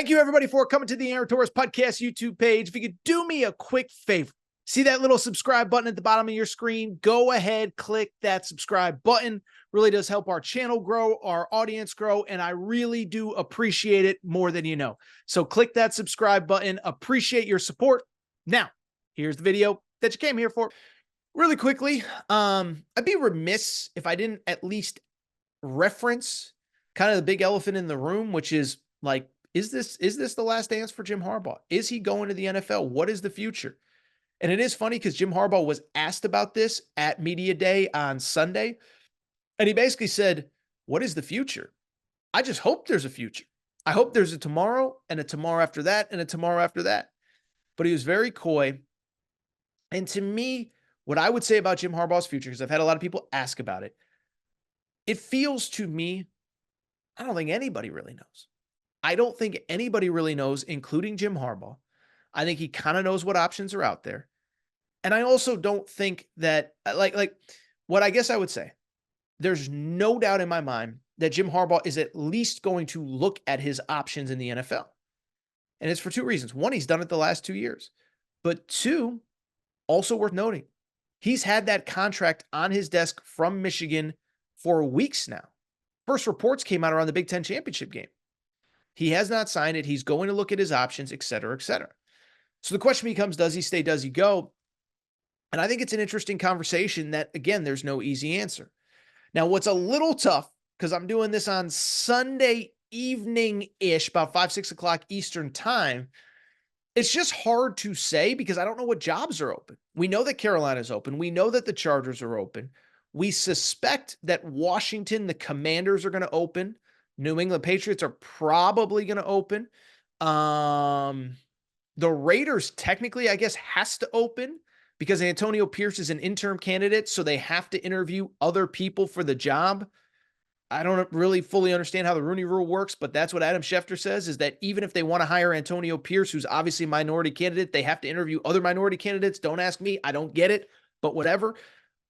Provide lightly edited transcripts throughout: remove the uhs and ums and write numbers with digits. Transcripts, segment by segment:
Thank you, everybody, for coming to the Aaron Torres Podcast YouTube page. If you could do me a quick favor, see that little subscribe button at the bottom of your screen? Go ahead, click that subscribe button. Really does help our channel grow, our audience grow, and I really do appreciate it more than you know. So click that subscribe button. Appreciate your support. Now, here's the video that you came here for. Really quickly, I'd be remiss if I didn't at least reference kind of the big elephant in the room, which is like, is this the last dance for Jim Harbaugh? Is he going to the NFL? What is the future? And it is funny because Jim Harbaugh was asked about this at Media Day on Sunday. And he basically said, what is the future? I just hope there's a future. I hope there's a tomorrow and a tomorrow after that and a tomorrow after that. But he was very coy. And to me, what I would say about Jim Harbaugh's future, because I've had a lot of people ask about it, it feels to me, I don't think anybody really knows. I don't think anybody really knows, including Jim Harbaugh. I think he kind of knows what options are out there. And I also don't think that, like what I guess I would say, there's no doubt in my mind that Jim Harbaugh is at least going to look at his options in the NFL. And it's for two reasons. One, he's done it the last 2 years. But two, also worth noting, he's had that contract on his desk from Michigan for weeks now. First reports came out around the Big Ten championship game. He has not signed it. He's going to look at his options, et cetera, et cetera. So the question becomes, does he stay? Does he go? And I think it's an interesting conversation that, again, there's no easy answer. Now, what's a little tough, because I'm doing this on Sunday evening-ish, about 5, 6 o'clock Eastern time, it's just hard to say because I don't know what jobs are open. We know that Carolina's open. We know that the Chargers are open. We suspect that Washington, the Commanders are going to open. New England Patriots are probably going to open. The Raiders technically, I guess, has to open because Antonio Pierce is an interim candidate, so they have to interview other people for the job. I don't really fully understand how the Rooney Rule works, but that's what Adam Schefter says, is that even if they want to hire Antonio Pierce, who's obviously a minority candidate, they have to interview other minority candidates. Don't ask me. I don't get it, but whatever.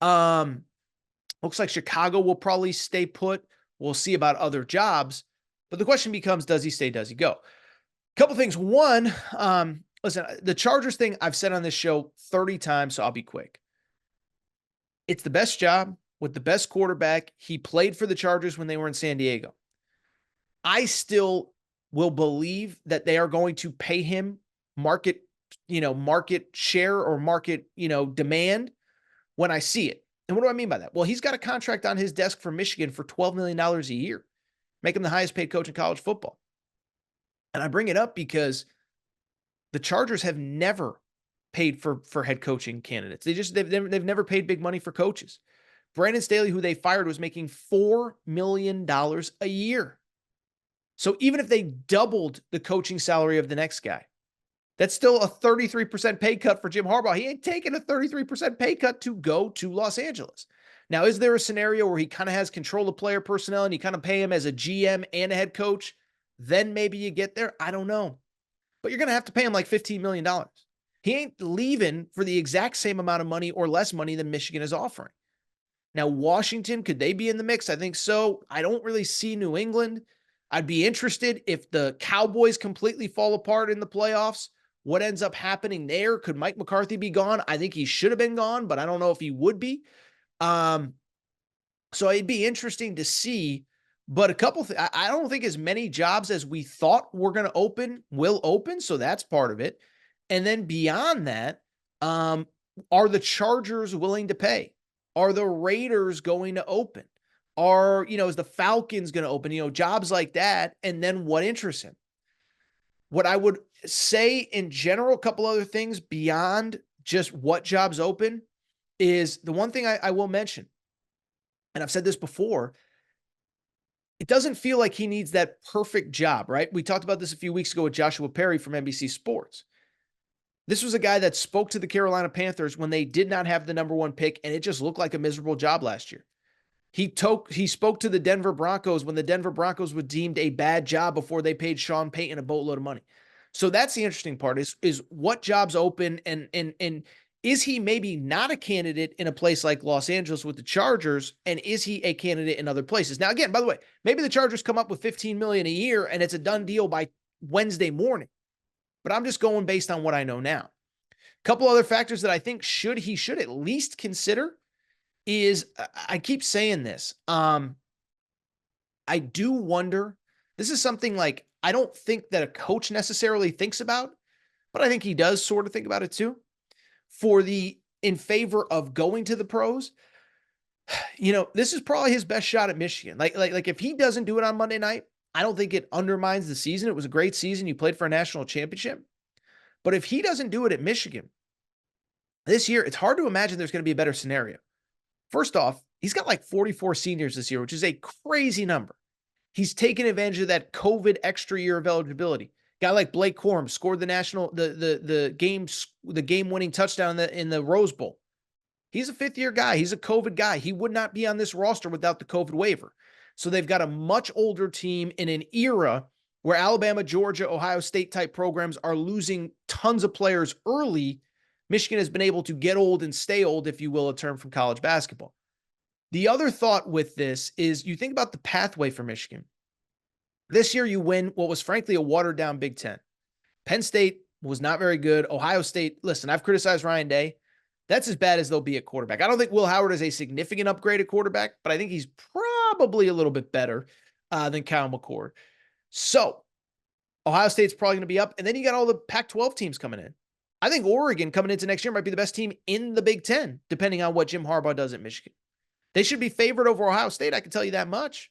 Looks like Chicago will probably stay put. We'll see about other jobs. But the question becomes, does he stay? Does he go? A couple things. One, listen, the Chargers thing I've said on this show 30 times, so I'll be quick. It's the best job with the best quarterback. He played for the Chargers when they were in San Diego. I still will believe that they are going to pay him market share or market, demand when I see it. And what do I mean by that? Well, he's got a contract on his desk for Michigan for $12 million a year. Make him the highest paid coach in college football. And I bring it up because the Chargers have never paid for head coaching candidates. They've never paid big money for coaches. Brandon Staley, who they fired, was making $4 million a year. So even if they doubled the coaching salary of the next guy, that's still a 33% pay cut for Jim Harbaugh. He ain't taking a 33% pay cut to go to Los Angeles. Now, is there a scenario where he kind of has control of player personnel and you kind of pay him as a GM and a head coach? Then maybe you get there. I don't know. But you're going to have to pay him like $15 million. He ain't leaving for the exact same amount of money or less money than Michigan is offering. Now, Washington, could they be in the mix? I think so. I don't really see New England. I'd be interested if the Cowboys completely fall apart in the playoffs. What ends up happening there? Could Mike McCarthy be gone? I think he should have been gone, but I don't know if he would be. So it'd be interesting to see. But a couple I don't think as many jobs as we thought were going to open will open. So that's part of it. And then beyond that, are the Chargers willing to pay? Are the Raiders going to open? Is the Falcons going to open? Jobs like that. And then what interests him? What I would say in general, a couple other things beyond just what jobs open is the one thing I will mention, and I've said this before, it doesn't feel like he needs that perfect job, right? We talked about this a few weeks ago with Joshua Perry from NBC Sports. This was a guy that spoke to the Carolina Panthers when they did not have the number 1 pick, and it just looked like a miserable job last year. He spoke to the Denver Broncos when the Denver Broncos were deemed a bad job before they paid Sean Payton a boatload of money. So that's the interesting part is what jobs open and is he maybe not a candidate in a place like Los Angeles with the Chargers, and is he a candidate in other places? Now, again, by the way, maybe the Chargers come up with $15 million a year and it's a done deal by Wednesday morning, but I'm just going based on what I know now. A couple other factors that I think he should at least consider is, I keep saying this. I do wonder, this is something like I don't think that a coach necessarily thinks about, but I think he does sort of think about it too. In favor of going to the pros, this is probably his best shot at Michigan. Like if he doesn't do it on Monday night, I don't think it undermines the season. It was a great season. You played for a national championship. But if he doesn't do it at Michigan this year, it's hard to imagine there's going to be a better scenario. First off, he's got like 44 seniors this year, which is a crazy number. He's taken advantage of that COVID extra year of eligibility. Guy like Blake Corum scored the game-winning touchdown in the Rose Bowl. He's a fifth-year guy. He's a COVID guy. He would not be on this roster without the COVID waiver. So they've got a much older team in an era where Alabama, Georgia, Ohio State type programs are losing tons of players early. Michigan has been able to get old and stay old, if you will, a term from college basketball. The other thought with this is you think about the pathway for Michigan. This year you win what was frankly a watered-down Big Ten. Penn State was not very good. Ohio State, listen, I've criticized Ryan Day. That's as bad as they'll be at quarterback. I don't think Will Howard is a significant upgrade at quarterback, but I think he's probably a little bit better than Kyle McCord. So Ohio State's probably going to be up, and then you got all the Pac-12 teams coming in. I think Oregon coming into next year might be the best team in the Big Ten, depending on what Jim Harbaugh does at Michigan. They should be favored over Ohio State, I can tell you that much.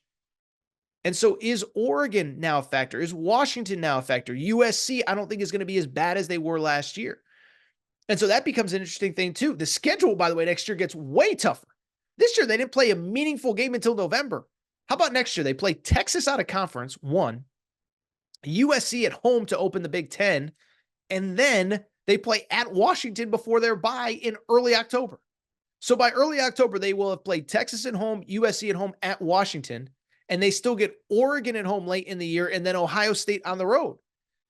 And so is Oregon now a factor? Is Washington now a factor? USC, I don't think is going to be as bad as they were last year. And so that becomes an interesting thing too. The schedule, by the way, next year gets way tougher. This year, they didn't play a meaningful game until November. How about next year? They play Texas out of conference, one, USC at home to open the Big Ten, and then they play at Washington before their bye in early October. So by early October, they will have played Texas at home, USC at home, at Washington, and they still get Oregon at home late in the year and then Ohio State on the road.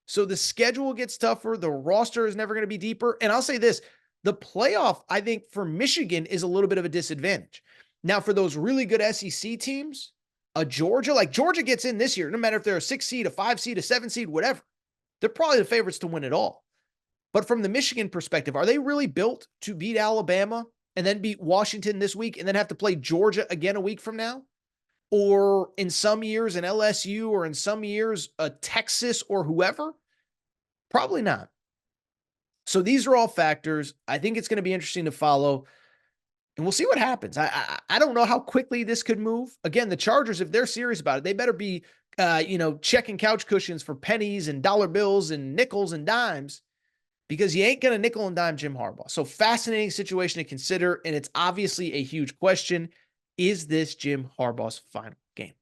So the schedule gets tougher. The roster is never going to be deeper. And I'll say this, the playoff, I think, for Michigan is a little bit of a disadvantage. Now, for those really good SEC teams, Georgia gets in this year, no matter if they're a 6 seed, a 5 seed, a 7 seed, whatever. They're probably the favorites to win it all. But from the Michigan perspective, are they really built to beat Alabama and then beat Washington this week and then have to play Georgia again a week from now? Or in some years an LSU, or in some years a Texas or whoever? Probably not. So these are all factors. I think it's going to be interesting to follow, and we'll see what happens. I don't know how quickly this could move. Again, the Chargers, if they're serious about it, they better be checking couch cushions for pennies and dollar bills and nickels and dimes, because you ain't going to nickel and dime Jim Harbaugh. So fascinating situation to consider, and it's obviously a huge question. Is this Jim Harbaugh's final game?